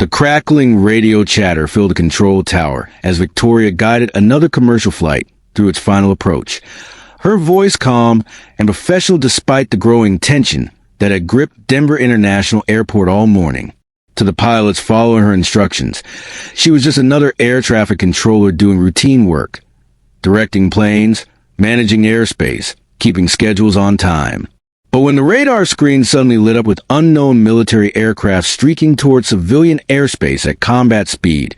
The crackling radio chatter filled the control tower as Victoria guided another commercial flight through its final approach. Her voice calm and professional despite the growing tension that had gripped Denver International Airport all morning. To the pilots following her instructions, she was just another air traffic controller doing routine work, directing planes, managing airspace, keeping schedules on time. But when the radar screen suddenly lit up with unknown military aircraft streaking towards civilian airspace at combat speed,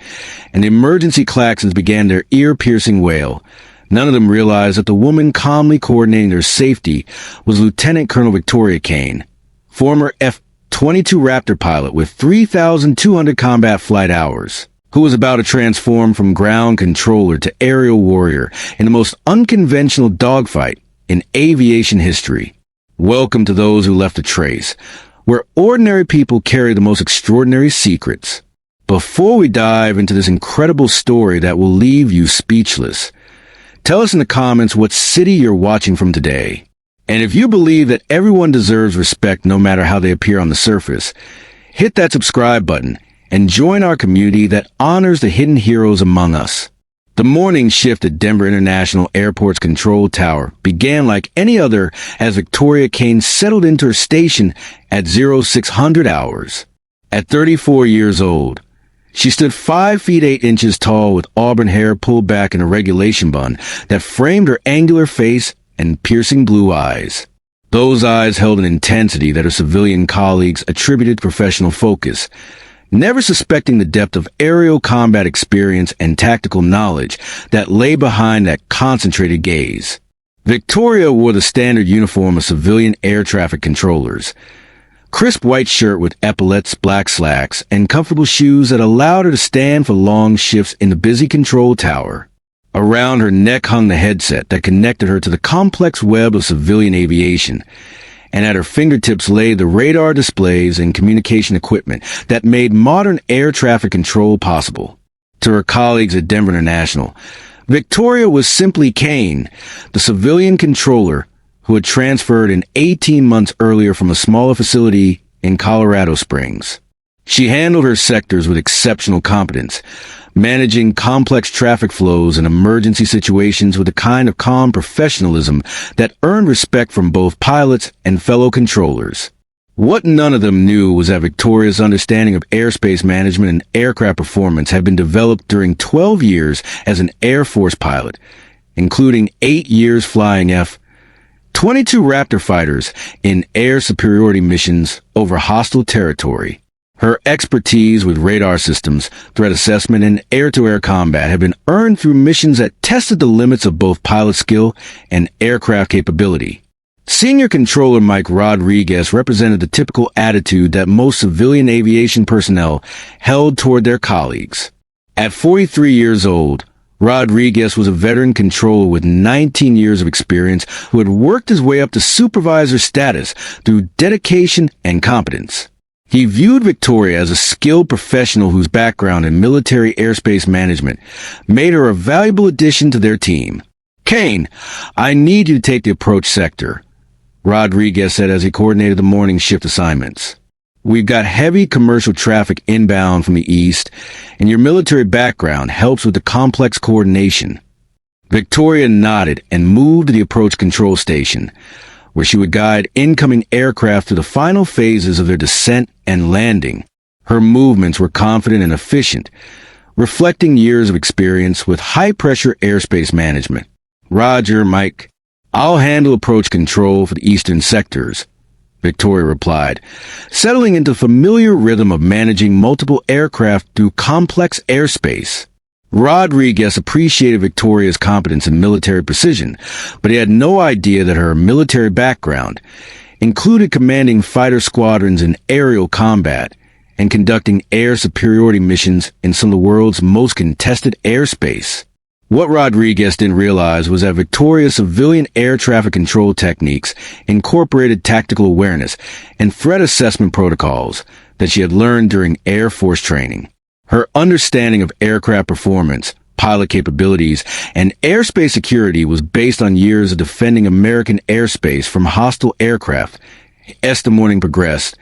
and the emergency klaxons began their ear-piercing wail, none of them realized that the woman calmly coordinating their safety was Lieutenant Colonel Victoria Kane, former F-22 Raptor pilot with 3,200 combat flight hours, who was about to transform from ground controller to aerial warrior in the most unconventional dogfight in aviation history. Welcome to those who left a trace, where ordinary people carry the most extraordinary secrets. Before we dive into this incredible story that will leave you speechless, tell us in the comments what city you're watching from today. And if you believe that everyone deserves respect no matter how they appear on the surface, hit that subscribe button and join our community that honors the hidden heroes among us. The morning shift at Denver International Airport's control tower began like any other as Victoria Kane settled into her station at 0600 hours. At 34 years old, she stood 5 feet 8 inches tall with auburn hair pulled back in a regulation bun that framed her angular face and piercing blue eyes. Those eyes held an intensity that her civilian colleagues attributed to professional focus, never suspecting the depth of aerial combat experience and tactical knowledge that lay behind that concentrated gaze. Victoria wore the standard uniform of civilian air traffic controllers, crisp white shirt with epaulettes, black slacks, and comfortable shoes that allowed her to stand for long shifts in the busy control tower. Around her neck hung the headset that connected her to the complex web of civilian aviation, and at her fingertips lay the radar displays and communication equipment that made modern air traffic control possible. To her colleagues at Denver International, Victoria was simply Kane, the civilian controller who had transferred in 18 months earlier from a smaller facility in Colorado Springs. She handled her sectors with exceptional competence, managing complex traffic flows and emergency situations with a kind of calm professionalism that earned respect from both pilots and fellow controllers. What none of them knew was that Victoria's understanding of airspace management and aircraft performance had been developed during 12 years as an Air Force pilot, including 8 years flying F-22 Raptor fighters in air superiority missions over hostile territory. Her expertise with radar systems, threat assessment, and air-to-air combat had been earned through missions that tested the limits of both pilot skill and aircraft capability. Senior Controller Mike Rodriguez represented the typical attitude that most civilian aviation personnel held toward their colleagues. At 43 years old, Rodriguez was a veteran controller with 19 years of experience who had worked his way up to supervisor status through dedication and competence. He viewed Victoria as a skilled professional whose background in military airspace management made her a valuable addition to their team. "Kane, I need you to take the approach sector," Rodriguez said as he coordinated the morning shift assignments. "We've got heavy commercial traffic inbound from the east, and your military background helps with the complex coordination." Victoria nodded and moved to the approach control station, where she would guide incoming aircraft through the final phases of their descent and landing. Her movements were confident and efficient, reflecting years of experience with high-pressure airspace management. "Roger, Mike. I'll handle approach control for the eastern sectors," Victoria replied, settling into the familiar rhythm of managing multiple aircraft through complex airspace. Rodriguez appreciated Victoria's competence in military precision, but he had no idea that her military background included commanding fighter squadrons in aerial combat and conducting air superiority missions in some of the world's most contested airspace. What Rodriguez didn't realize was that Victoria's civilian air traffic control techniques incorporated tactical awareness and threat assessment protocols that she had learned during Air Force training. Her understanding of aircraft performance, pilot capabilities, and airspace security was based on years of defending American airspace from hostile aircraft. As the morning progressed,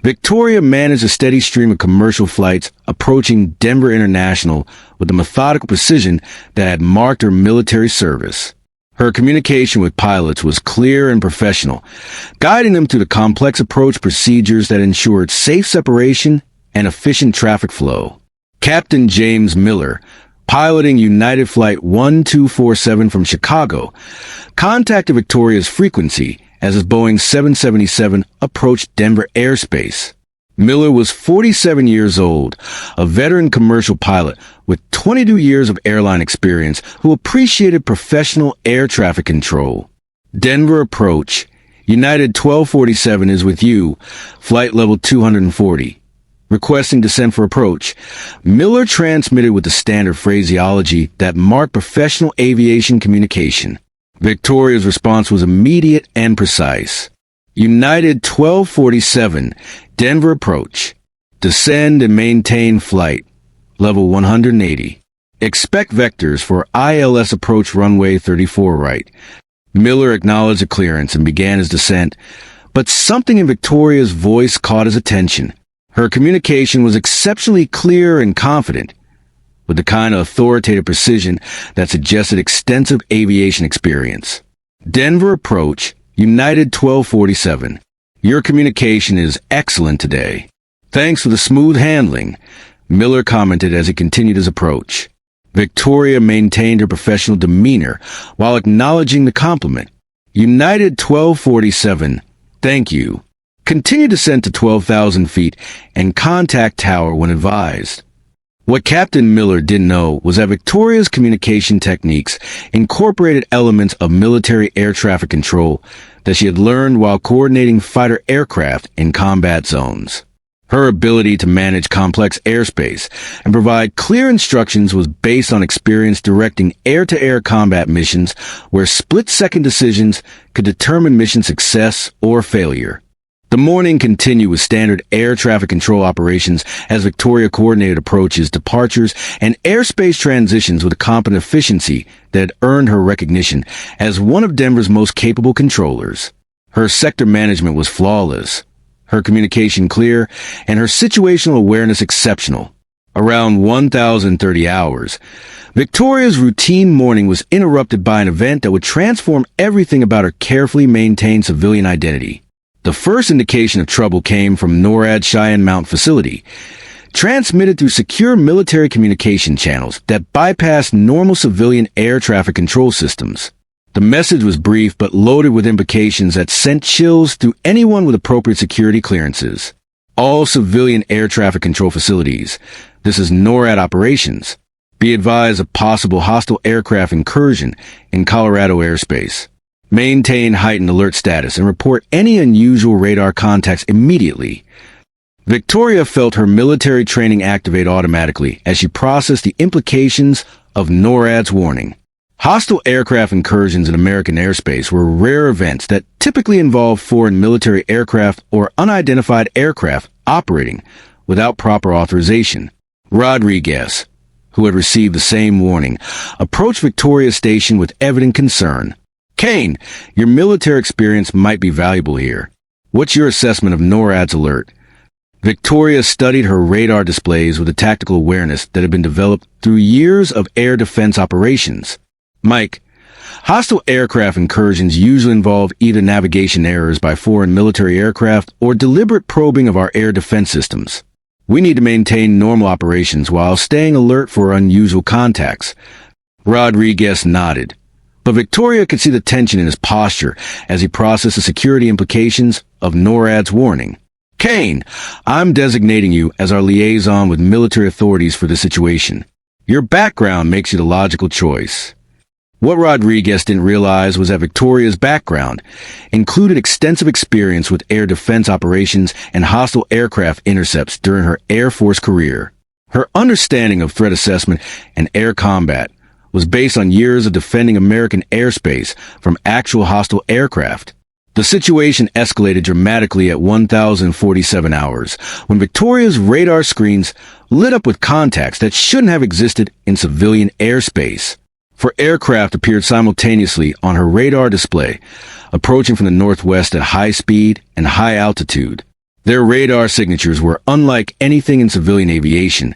Victoria managed a steady stream of commercial flights approaching Denver International with the methodical precision that had marked her military service. Her communication with pilots was clear and professional, guiding them through the complex approach procedures that ensured safe separation and efficient traffic flow. Captain James Miller, piloting United Flight 1247 from Chicago, contacted Victoria's frequency as his Boeing 777 approached Denver airspace. Miller was 47 years old, a veteran commercial pilot with 22 years of airline experience who appreciated professional air traffic control. Denver approach. United 1247 is with you, flight level 240. Requesting descent for approach. Miller transmitted with the standard phraseology that marked professional aviation communication. Victoria's response was immediate and precise. United 1247, Denver approach. Descend and maintain flight. Level 180. Expect vectors for ILS approach runway 34 right. Miller acknowledged the clearance and began his descent, but something in Victoria's voice caught his attention. Her communication was exceptionally clear and confident, with the kind of authoritative precision that suggested extensive aviation experience. Denver approach, United 1247. Your communication is excellent today. Thanks for the smooth handling, Miller commented as he continued his approach. Victoria maintained her professional demeanor while acknowledging the compliment. United 1247, thank you. Continue descent to 12,000 feet and contact tower when advised. What Captain Miller didn't know was that Victoria's communication techniques incorporated elements of military air traffic control that she had learned while coordinating fighter aircraft in combat zones. Her ability to manage complex airspace and provide clear instructions was based on experience directing air-to-air combat missions where split-second decisions could determine mission success or failure. The morning continued with standard air traffic control operations as Victoria coordinated approaches, departures, and airspace transitions with a competent efficiency that had earned her recognition as one of Denver's most capable controllers. Her sector management was flawless, her communication clear, and her situational awareness exceptional. Around 1030 hours, Victoria's routine morning was interrupted by an event that would transform everything about her carefully maintained civilian identity. The first indication of trouble came from NORAD's Cheyenne Mount facility, transmitted through secure military communication channels that bypassed normal civilian air traffic control systems. The message was brief but loaded with implications that sent chills through anyone with appropriate security clearances. All civilian air traffic control facilities, this is NORAD operations, be advised of possible hostile aircraft incursion in Colorado airspace. Maintain heightened alert status and report any unusual radar contacts immediately. Victoria felt her military training activate automatically as she processed the implications of NORAD's warning. Hostile aircraft incursions in American airspace were rare events that typically involved foreign military aircraft or unidentified aircraft operating without proper authorization. Rodriguez, who had received the same warning, approached Victoria's station with evident concern. Kane, your military experience might be valuable here. What's your assessment of NORAD's alert? Victoria studied her radar displays with a tactical awareness that had been developed through years of air defense operations. Mike, hostile aircraft incursions usually involve either navigation errors by foreign military aircraft or deliberate probing of our air defense systems. We need to maintain normal operations while staying alert for unusual contacts. Rodriguez nodded, but Victoria could see the tension in his posture as he processed the security implications of NORAD's warning. Kane, I'm designating you as our liaison with military authorities for this situation. Your background makes you the logical choice. What Rodriguez didn't realize was that Victoria's background included extensive experience with air defense operations and hostile aircraft intercepts during her Air Force career. Her understanding of threat assessment and air combat was based on years of defending American airspace from actual hostile aircraft. The situation escalated dramatically at 1047 hours when Victoria's radar screens lit up with contacts that shouldn't have existed in civilian airspace. Four aircraft appeared simultaneously on her radar display, approaching from the northwest at high speed and high altitude. Their radar signatures were unlike anything in civilian aviation,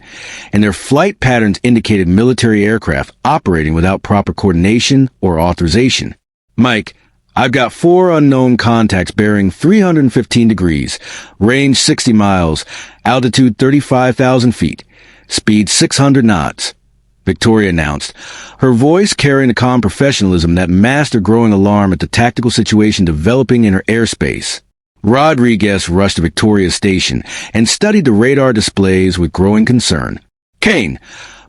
and their flight patterns indicated military aircraft operating without proper coordination or authorization. Mike, I've got 4 unknown contacts bearing 315 degrees, range 60 miles, altitude 35,000 feet, speed 600 knots, Victoria announced, her voice carrying a calm professionalism that masked her growing alarm at the tactical situation developing in her airspace. Rodriguez rushed to Victoria's station and studied the radar displays with growing concern. Kane,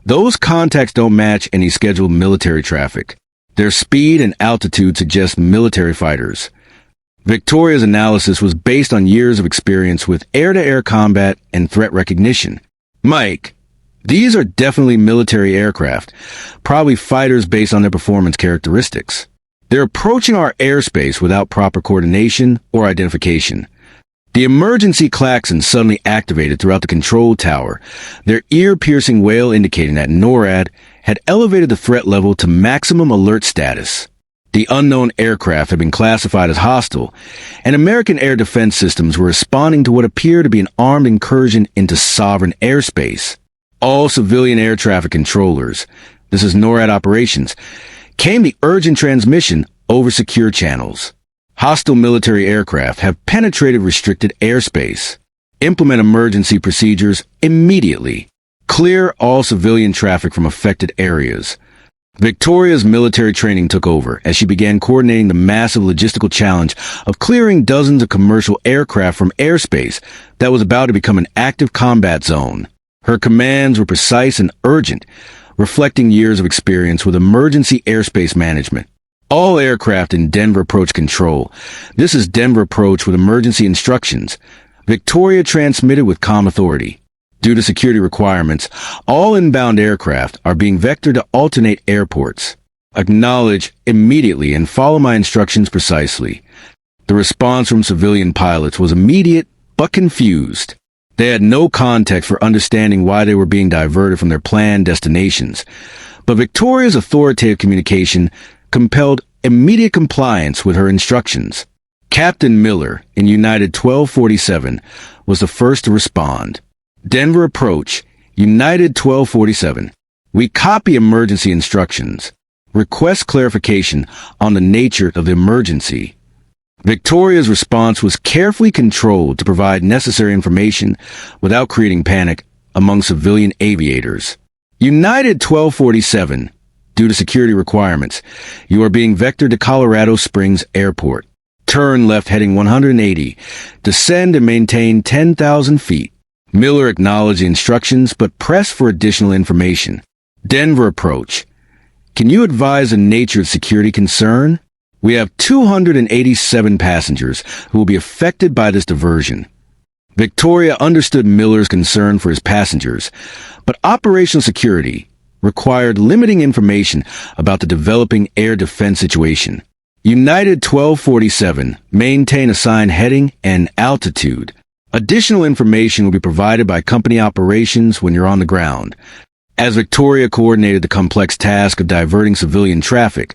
those contacts don't match any scheduled military traffic. Their speed and altitude suggest military fighters. Victoria's analysis was based on years of experience with air-to-air combat and threat recognition. Mike, these are definitely military aircraft, probably fighters based on their performance characteristics. They're approaching our airspace without proper coordination or identification. The emergency klaxon suddenly activated throughout the control tower, their ear-piercing wail indicating that NORAD had elevated the threat level to maximum alert status. The unknown aircraft had been classified as hostile, and American air defense systems were responding to what appeared to be an armed incursion into sovereign airspace. All civilian air traffic controllers, this is NORAD operations, came the urgent transmission over secure channels. Hostile military aircraft have penetrated restricted airspace. Implement emergency procedures immediately. Clear all civilian traffic from affected areas. Victoria's military training took over as she began coordinating the massive logistical challenge of clearing dozens of commercial aircraft from airspace that was about to become an active combat zone. Her commands were precise and urgent, reflecting years of experience with emergency airspace management. All aircraft in Denver approach control. This is Denver approach with emergency instructions. Victoria transmitted with calm authority. Due to security requirements, all inbound aircraft are being vectored to alternate airports. Acknowledge immediately and follow my instructions precisely. The response from civilian pilots was immediate but confused. They had no context for understanding why they were being diverted from their planned destinations. But Victoria's authoritative communication compelled immediate compliance with her instructions. Captain Miller in United 1247 was the first to respond. Denver approach, United 1247. We copy emergency instructions. Request clarification on the nature of the emergency. Victoria's response was carefully controlled to provide necessary information without creating panic among civilian aviators. United 1247, due to security requirements, you are being vectored to Colorado Springs Airport. Turn left heading 180. Descend and maintain 10,000 feet. Miller acknowledged the instructions but pressed for additional information. Denver approach. Can you advise the nature of security concern? We have 287 passengers who will be affected by this diversion. Victoria understood Miller's concern for his passengers, but operational security required limiting information about the developing air defense situation. United 1247, maintain assigned heading and altitude. Additional information will be provided by company operations when you're on the ground. As Victoria coordinated the complex task of diverting civilian traffic,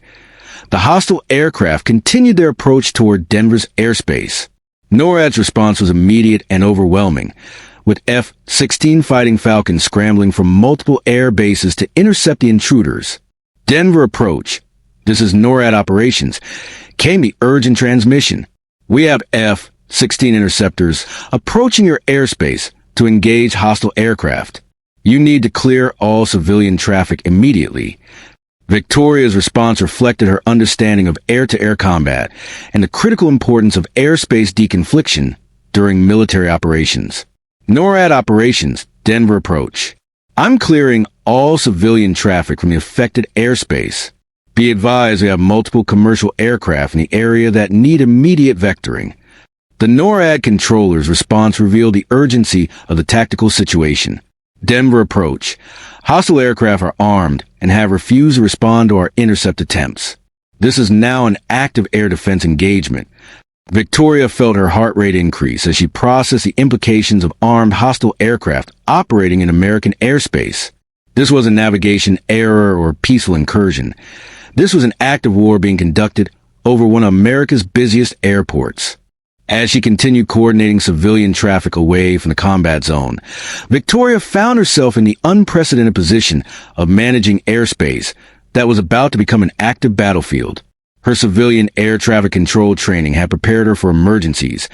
the hostile aircraft continued their approach toward Denver's airspace. NORAD's response was immediate and overwhelming, with F-16 Fighting Falcons scrambling from multiple air bases to intercept the intruders. Denver approach. This is NORAD operations. Came the urgent transmission. We have F-16 interceptors approaching your airspace to engage hostile aircraft. You need to clear all civilian traffic immediately. Victoria's response reflected her understanding of air-to-air combat and the critical importance of airspace deconfliction during military operations. NORAD operations, Denver approach. I'm clearing all civilian traffic from the affected airspace. Be advised we have multiple commercial aircraft in the area that need immediate vectoring. The NORAD controller's response revealed the urgency of the tactical situation. Denver approach. Hostile aircraft are armed and have refused to respond to our intercept attempts. This is now an active air defense engagement. Victoria felt her heart rate increase as she processed the implications of armed hostile aircraft operating in American airspace. This wasn't navigation error or peaceful incursion. This was an act of war being conducted over one of America's busiest airports. As she continued coordinating civilian traffic away from the combat zone, Victoria found herself in the unprecedented position of managing airspace that was about to become an active battlefield. Her civilian air traffic control training had prepared her for emergencies,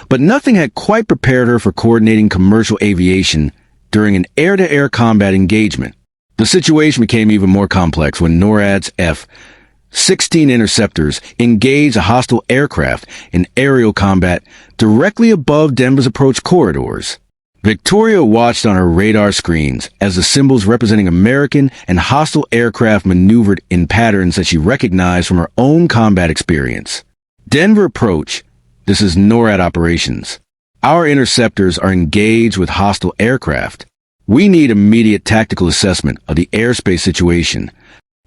but nothing had quite prepared her for coordinating commercial aviation during an air-to-air combat engagement. The situation became even more complex when NORAD's F-16 interceptors engaged a hostile aircraft in aerial combat directly above Denver's approach corridors. Victoria watched on her radar screens as the symbols representing American and hostile aircraft maneuvered in patterns that she recognized from her own combat experience. Denver approach. This is NORAD operations. Our interceptors are engaged with hostile aircraft. We need immediate tactical assessment of the airspace situation.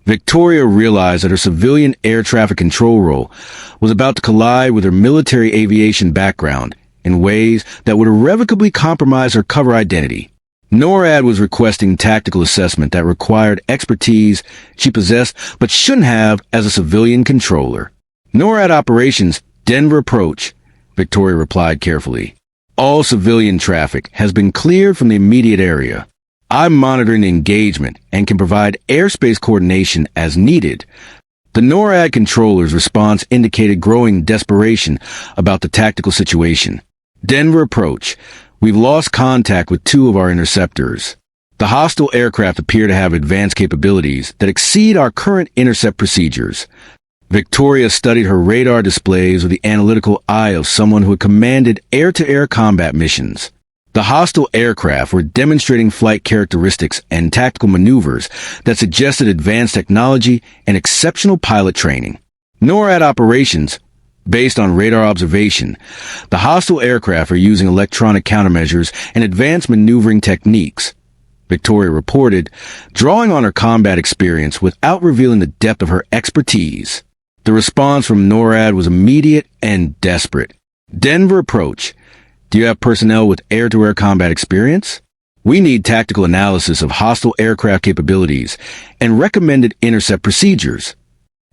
Victoria realized that her civilian air traffic control role was about to collide with her military aviation background in ways that would irrevocably compromise her cover identity. NORAD was requesting tactical assessment that required expertise she possessed but shouldn't have as a civilian controller. NORAD operations, Denver approach, Victoria replied carefully. All civilian traffic has been cleared from the immediate area. I'm monitoring the engagement and can provide airspace coordination as needed. The NORAD controller's response indicated growing desperation about the tactical situation. Denver approach. We've lost contact with 2 of our interceptors. The hostile aircraft appear to have advanced capabilities that exceed our current intercept procedures. Victoria studied her radar displays with the analytical eye of someone who had commanded air-to-air combat missions. The hostile aircraft were demonstrating flight characteristics and tactical maneuvers that suggested advanced technology and exceptional pilot training. NORAD operations, based on radar observation, the hostile aircraft are using electronic countermeasures and advanced maneuvering techniques, Victoria reported, drawing on her combat experience without revealing the depth of her expertise. The response from NORAD was immediate and desperate. Denver approach. Do you have personnel with air-to-air combat experience? We need tactical analysis of hostile aircraft capabilities and recommended intercept procedures.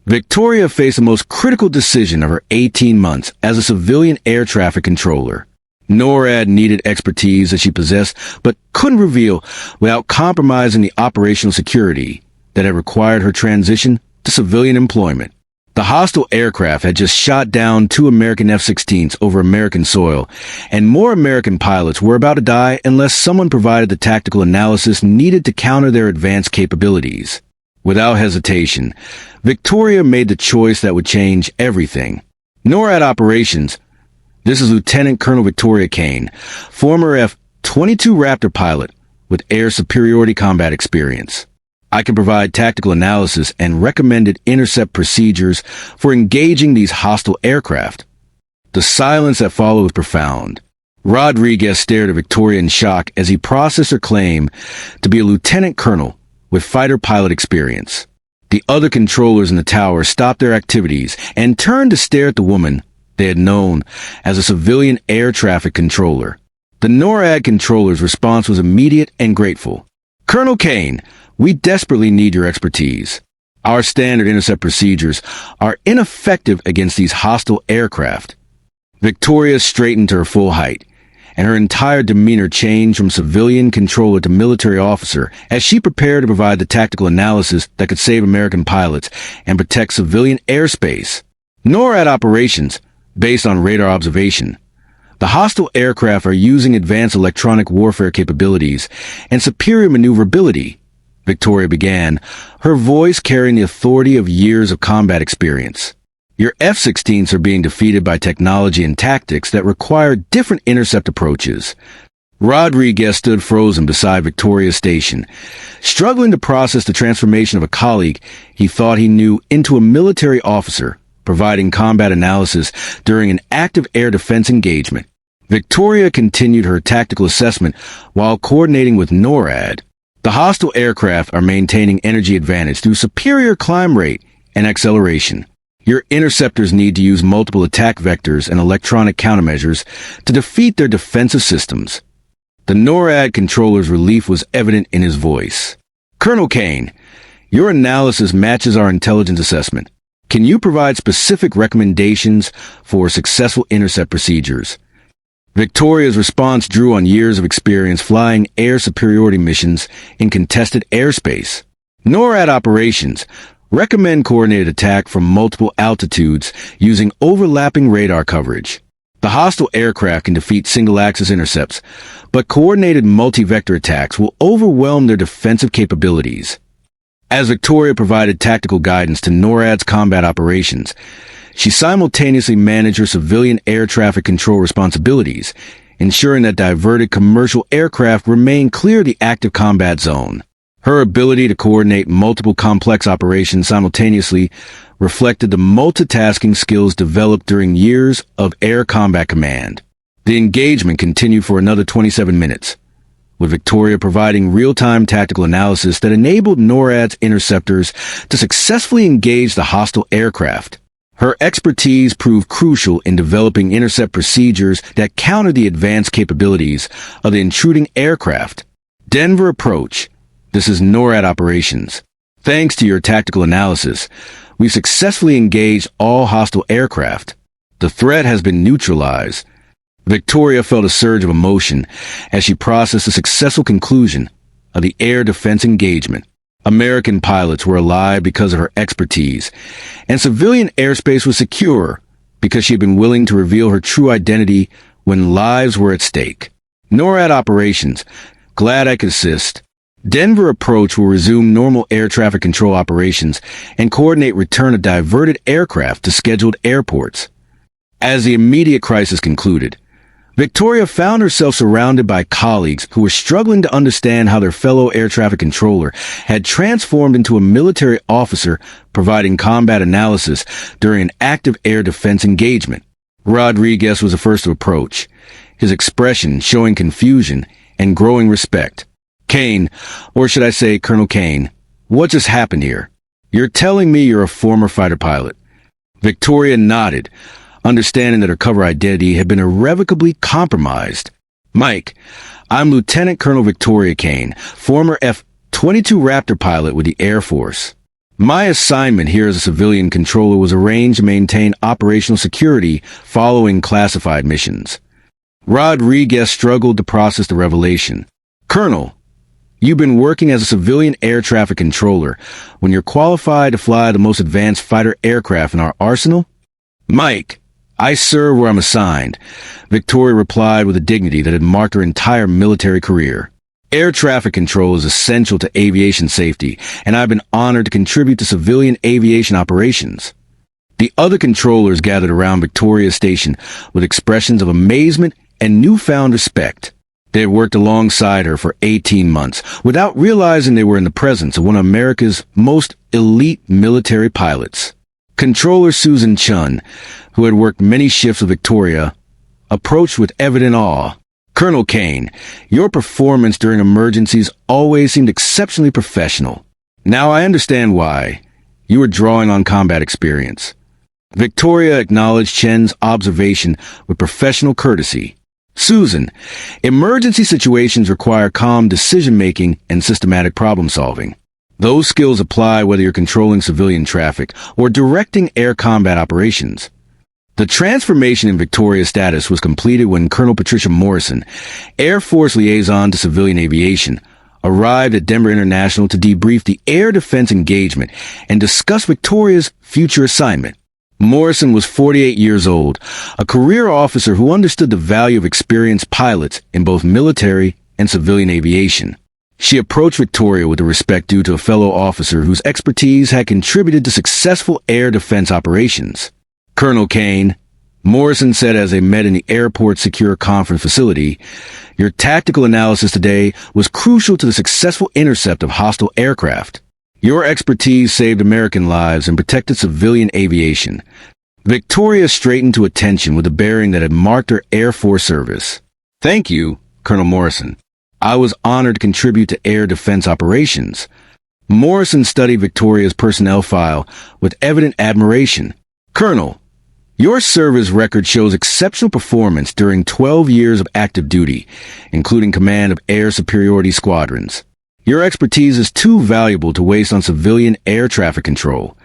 Victoria faced the most critical decision of her 18 months as a civilian air traffic controller. NORAD needed expertise that she possessed but couldn't reveal without compromising the operational security that had required her transition to civilian employment. The hostile aircraft had just shot down 2 American F-16s over American soil, and more American pilots were about to die unless someone provided the tactical analysis needed to counter their advanced capabilities. Without hesitation, Victoria made the choice that would change everything. NORAD operations. This is Lieutenant Colonel Victoria Kane, former F-22 Raptor pilot with air superiority combat experience. I can provide tactical analysis and recommended intercept procedures for engaging these hostile aircraft. The silence that followed was profound. Rodriguez stared at Victoria in shock as he processed her claim to be a lieutenant colonel with fighter pilot experience. The other controllers in the tower stopped their activities and turned to stare at the woman they had known as a civilian air traffic controller. The NORAD controller's response was immediate and grateful. Colonel Kane, we desperately need your expertise. Our standard intercept procedures are ineffective against these hostile aircraft. Victoria straightened to her full height, and her entire demeanor changed from civilian controller to military officer as she prepared to provide the tactical analysis that could save American pilots and protect civilian airspace. NORAD operations, based on radar observation. The hostile aircraft are using advanced electronic warfare capabilities and superior maneuverability, Victoria began, her voice carrying the authority of years of combat experience. Your F-16s are being defeated by technology and tactics that require different intercept approaches. Rodriguez stood frozen beside Victoria's station, struggling to process the transformation of a colleague he thought he knew into a military officer, providing combat analysis during an active air defense engagement. Victoria continued her tactical assessment while coordinating with NORAD. The hostile aircraft are maintaining energy advantage through superior climb rate and acceleration. Your interceptors need to use multiple attack vectors and electronic countermeasures to defeat their defensive systems. The NORAD controller's relief was evident in his voice. Colonel Kane, your analysis matches our intelligence assessment. Can you provide specific recommendations for successful intercept procedures? Victoria's response drew on years of experience flying air superiority missions in contested airspace. NORAD operations recommend coordinated attack from multiple altitudes using overlapping radar coverage. The hostile aircraft can defeat single-axis intercepts, but coordinated multi-vector attacks will overwhelm their defensive capabilities. As Victoria provided tactical guidance to NORAD's combat operations, she simultaneously managed her civilian air traffic control responsibilities, ensuring that diverted commercial aircraft remain clear of the active combat zone. Her ability to coordinate multiple complex operations simultaneously reflected the multitasking skills developed during years of air combat command. The engagement continued for another 27 minutes, with Victoria providing real-time tactical analysis that enabled NORAD's interceptors to successfully engage the hostile aircraft. Her expertise proved crucial in developing intercept procedures that counter the advanced capabilities of the intruding aircraft. Denver approach. This is NORAD operations. Thanks to your tactical analysis, we've successfully engaged all hostile aircraft. The threat has been neutralized. Victoria felt a surge of emotion as she processed the successful conclusion of the air defense engagement. American pilots were alive because of her expertise, and civilian airspace was secure because she had been willing to reveal her true identity when lives were at stake. NORAD operations. Glad I could assist. Denver approach will resume normal air traffic control operations and coordinate return of diverted aircraft to scheduled airports. As the immediate crisis concluded, Victoria found herself surrounded by colleagues who were struggling to understand how their fellow air traffic controller had transformed into a military officer providing combat analysis during an active air defense engagement. Rodriguez was the first to approach, his expression showing confusion and growing respect. Kane, or should I say Colonel Kane, what just happened here? You're telling me you're a former fighter pilot. Victoria nodded, understanding that her cover identity had been irrevocably compromised. Mike, I'm Lieutenant Colonel Victoria Kane, former F-22 Raptor pilot with the Air Force. My assignment here as a civilian controller was arranged to maintain operational security following classified missions. Rodriguez struggled to process the revelation. Colonel, you've been working as a civilian air traffic controller when you're qualified to fly the most advanced fighter aircraft in our arsenal? Mike, I serve where I'm assigned, Victoria replied with a dignity that had marked her entire military career. Air traffic control is essential to aviation safety, and I've been honored to contribute to civilian aviation operations. The other controllers gathered around Victoria's station with expressions of amazement and newfound respect. They had worked alongside her for 18 months without realizing they were in the presence of one of America's most elite military pilots. Controller Susan Chun, who had worked many shifts with Victoria, approached with evident awe. Colonel Kane, your performance during emergencies always seemed exceptionally professional. Now I understand why. You were drawing on combat experience. Victoria acknowledged Chen's observation with professional courtesy. Susan, emergency situations require calm decision-making and systematic problem-solving. Those skills apply whether you're controlling civilian traffic or directing air combat operations. The transformation in Victoria's status was completed when Colonel Patricia Morrison, Air Force liaison to civilian aviation, arrived at Denver International to debrief the air defense engagement and discuss Victoria's future assignment. Morrison was 48 years old, a career officer who understood the value of experienced pilots in both military and civilian aviation. She approached Victoria with the respect due to a fellow officer whose expertise had contributed to successful air defense operations. Colonel Kane, Morrison said as they met in the airport secure conference facility, your tactical analysis today was crucial to the successful intercept of hostile aircraft. Your expertise saved American lives and protected civilian aviation. Victoria straightened to attention with a bearing that had marked her Air Force service. Thank you, Colonel Morrison. I was honored to contribute to air defense operations. Morrison studied Victoria's personnel file with evident admiration. Colonel, your service record shows exceptional performance during 12 years of active duty, including command of air superiority squadrons. Your expertise is too valuable to waste on civilian air traffic control.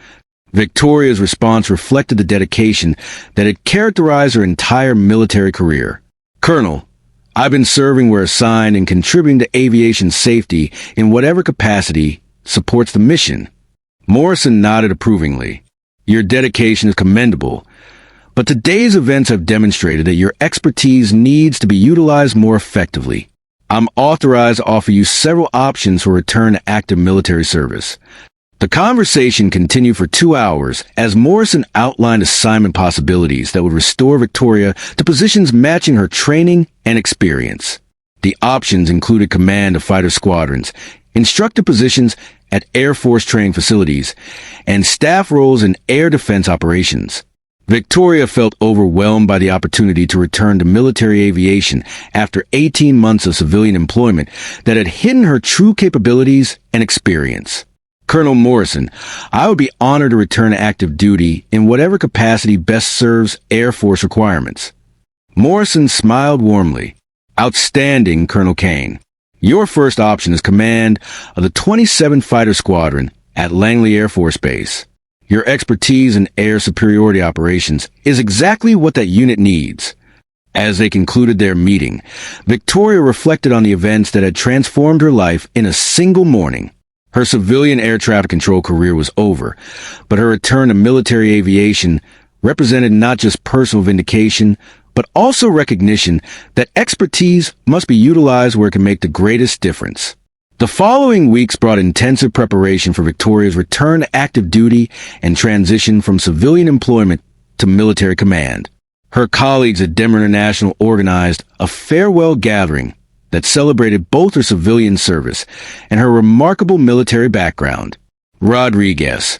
Victoria's response reflected the dedication that had characterized her entire military career. "Colonel, I've been serving where assigned and contributing to aviation safety in whatever capacity supports the mission." Morrison nodded approvingly. "Your dedication is commendable, but today's events have demonstrated that your expertise needs to be utilized more effectively. I'm authorized to offer you several options for return to active military service." The conversation continued for 2 hours as Morrison outlined assignment possibilities that would restore Victoria to positions matching her training and experience. The options included command of fighter squadrons, instructor positions at Air Force training facilities, and staff roles in air defense operations. Victoria felt overwhelmed by the opportunity to return to military aviation after 18 months of civilian employment that had hidden her true capabilities and experience. "Colonel Morrison, I would be honored to return to active duty in whatever capacity best serves Air Force requirements." Morrison smiled warmly. "Outstanding, Colonel Kane. Your first option is command of the 27 Fighter Squadron at Langley Air Force Base. Your expertise in air superiority operations is exactly what that unit needs." As they concluded their meeting, Victoria reflected on the events that had transformed her life in a single morning. Her civilian air traffic control career was over, but her return to military aviation represented not just personal vindication, but also recognition that expertise must be utilized where it can make the greatest difference. The following weeks brought intensive preparation for Victoria's return to active duty and transition from civilian employment to military command. Her colleagues at Denver International organized a farewell gathering that celebrated both her civilian service and her remarkable military background. Rodriguez,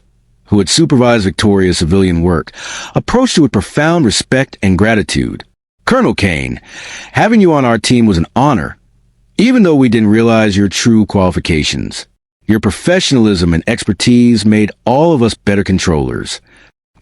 who had supervised Victoria's civilian work, approached her with profound respect and gratitude. "Colonel Kane, having you on our team was an honor, even though we didn't realize your true qualifications. Your professionalism and expertise made all of us better controllers."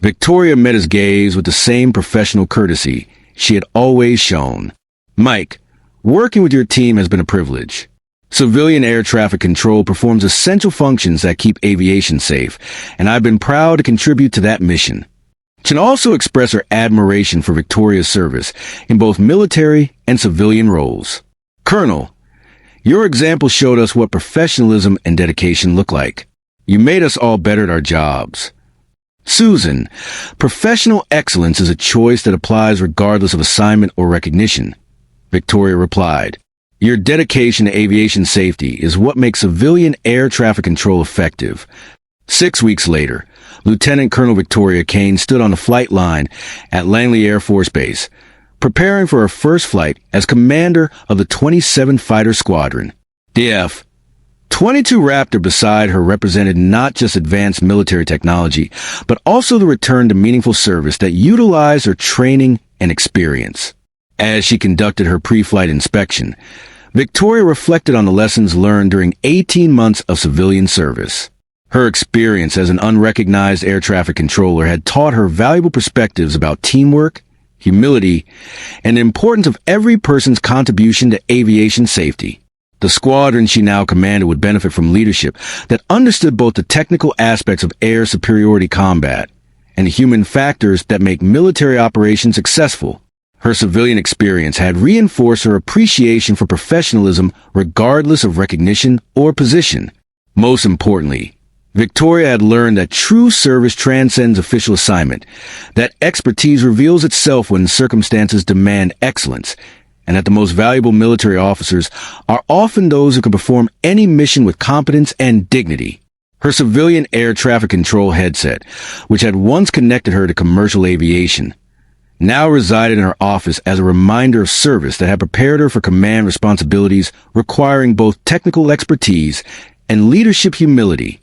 Victoria met his gaze with the same professional courtesy she had always shown. "Mike, working with your team has been a privilege. Civilian air traffic control performs essential functions that keep aviation safe, and I've been proud to contribute to that mission." Can also express her admiration for Victoria's service in both military and civilian roles. "Colonel, your example showed us what professionalism and dedication look like. You made us all better at our jobs." Susan, professional excellence is a choice that applies regardless of assignment or recognition. Victoria replied, "Your dedication to aviation safety is what makes civilian air traffic control effective." 6 weeks later, Lieutenant Colonel Victoria Kane stood on the flight line at Langley Air Force Base, preparing for her first flight as commander of the 27 Fighter Squadron. The F-22 Raptor beside her represented not just advanced military technology, but also the return to meaningful service that utilized her training and experience. As she conducted her pre-flight inspection, Victoria reflected on the lessons learned during 18 months of civilian service. Her experience as an unrecognized air traffic controller had taught her valuable perspectives about teamwork, humility, and the importance of every person's contribution to aviation safety. The squadron she now commanded would benefit from leadership that understood both the technical aspects of air superiority combat and the human factors that make military operations successful. Her civilian experience had reinforced her appreciation for professionalism regardless of recognition or position. Most importantly, Victoria had learned that true service transcends official assignment, that expertise reveals itself when circumstances demand excellence, and that the most valuable military officers are often those who can perform any mission with competence and dignity. Her civilian air traffic control headset, which had once connected her to commercial aviation, now resided in her office as a reminder of service that had prepared her for command responsibilities requiring both technical expertise and leadership humility.